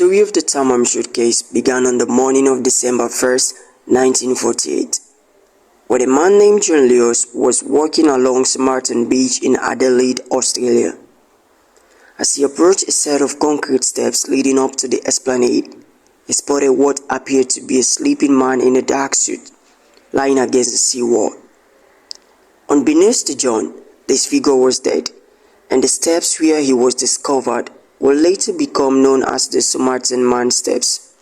story of the Somerton case began on the morning of December 1st, 1948, when a man named John Lewis was walking along Somerton Beach in Adelaide, Australia. As he approached a set of concrete steps leading up to the esplanade, he spotted what appeared to be a sleeping man in a dark suit, lying against the seawall. Unbeknownst to John, this figure was dead, and the steps where he was discovered will later become known as the Somerton Man Steps.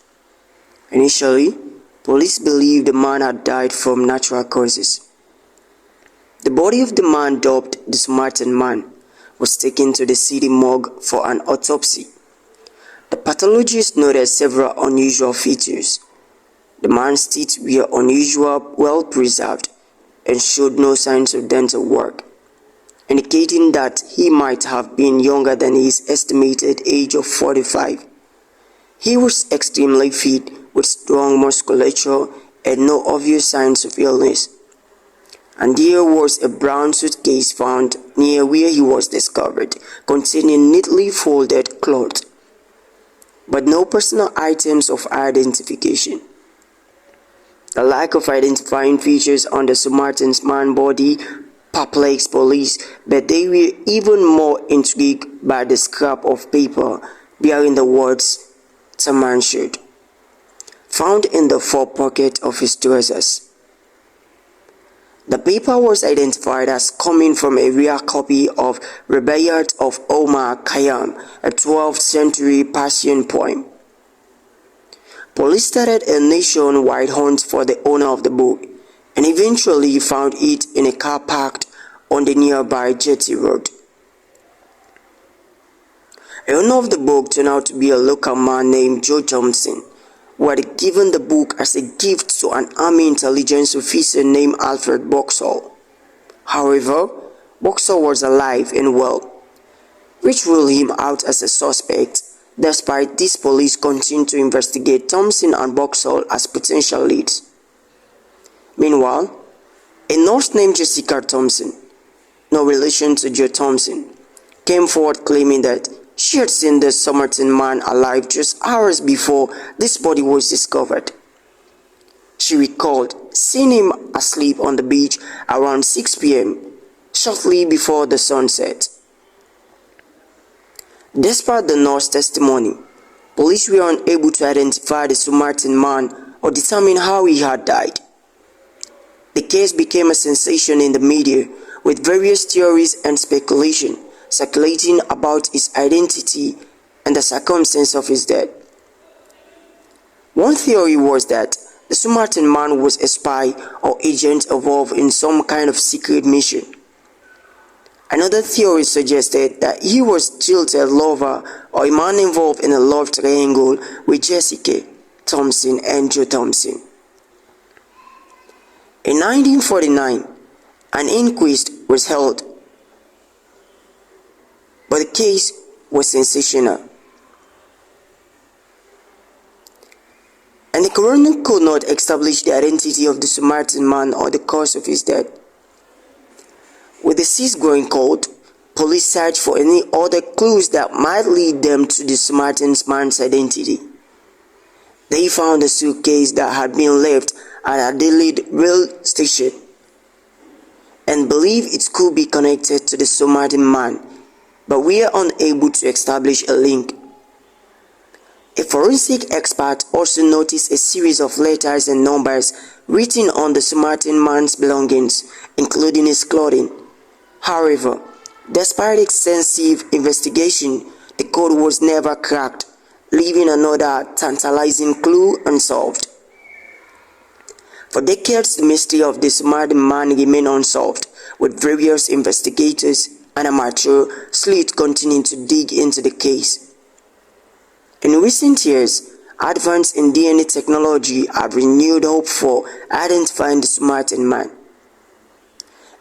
Initially, police believed the man had died from natural causes. The body of the man dubbed the Somerton Man was taken to the city morgue for an autopsy. The pathologist noted several unusual features. The man's teeth were unusual, well preserved, and showed no signs of dental work, indicating that he might have been younger than his estimated age of 45. He was extremely fit, with strong musculature and no obvious signs of illness. And there was a brown suitcase found near where he was discovered, containing neatly folded cloth, but no personal items of identification. The lack of identifying features on the Somerton man's body perplexed police, but they were even more intrigued by the scrap of paper bearing the words "Somerton" found in the fore pocket of his trousers. The paper was identified as coming from a rare copy of Rubaiyat of Omar Khayyam, a 12th century Persian poem. Police started a nationwide hunt for the owner of the book, and eventually found it in a car parked on the nearby Jetty Road. The owner of the book turned out to be a local man named Joe Thompson, who had given the book as a gift to an army intelligence officer named Alfred Boxall. However, Boxall was alive and well, which ruled him out as a suspect. Despite this, police continued to investigate Thompson and Boxall as potential leads. Meanwhile, a nurse named Jessica Thompson, no relation to Joe Thompson, came forward claiming that she had seen the Somerton man alive just hours before this body was discovered. She recalled seeing him asleep on the beach around 6 p.m., shortly before the sun set. Despite the nurse's testimony, police were unable to identify the Somerton man or determine how he had died. The case became a sensation in the media, with various theories and speculation circulating about his identity and the circumstance of his death. One theory was that the Somerton man was a spy or agent involved in some kind of secret mission. Another theory suggested that he was a jilted lover or a man involved in a love triangle with Jessica Thompson and Joe Thompson. In 1949, an inquest was held, but the case was sensational, and the coroner could not establish the identity of the Somerton man or the cause of his death. With the seas growing cold, police searched for any other clues that might lead them to the Somerton man's identity. They found a suitcase that had been left at Adelaide rail station and believed it could be connected to the Somerton man, but we are unable to establish a link. A forensic expert also noticed a series of letters and numbers written on the Somerton man's belongings, including his clothing. However, despite extensive investigation, the code was never cracked, leaving another tantalizing clue unsolved. For decades, the mystery of the Somerton man remained unsolved, with various investigators and amateur sleuths continuing to dig into the case. In recent years, advances in DNA technology have renewed hope for identifying the Somerton man.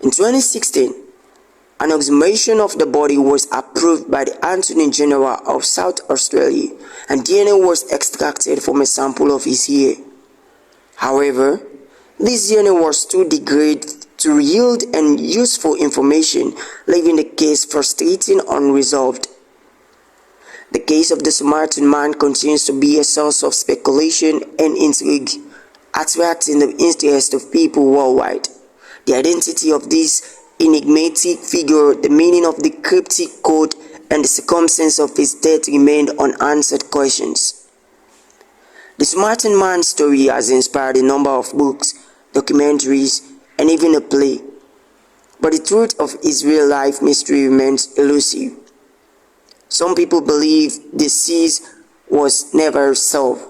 In 2016, an exhumation of the body was approved by the Attorney General of South Australia, and DNA was extracted from a sample of his hair. However, this DNA was too degraded to yield and useful information, leaving the case frustrating and unresolved. The case of the Somerton man continues to be a source of speculation and intrigue, attracting the interest of people worldwide. The identity of this enigmatic figure, the meaning of the cryptic code, and the circumstance of his death remained unanswered questions. The Somerton man's story has inspired a number of books, documentaries, and even a play. But the truth of his real-life mystery remains elusive. Some people believe the case was never solved,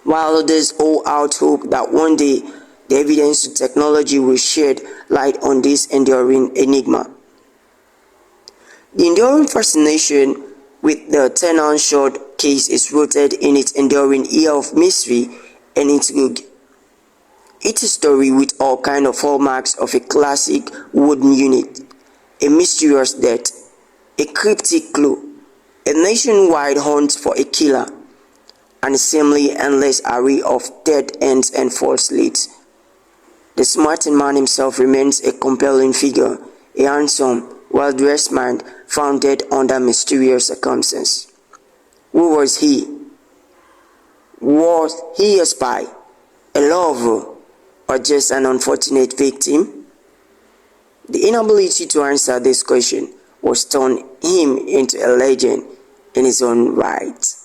while others hold out hope that one day the evidence to technology will shed light on this enduring enigma. The enduring fascination with the Tenon-Short case is rooted in its enduring air of mystery and intrigue. It's a story with all kinds of hallmarks of a classic wooden unit, a mysterious death, a cryptic clue, a nationwide hunt for a killer, and a seemingly endless array of dead ends and false leads. The Somerton man himself remains a compelling figure, a handsome, well-dressed man found dead under mysterious circumstances. Who was he? Was he a spy, a lover, or just an unfortunate victim? The inability to answer this question was turned him into a legend in his own right.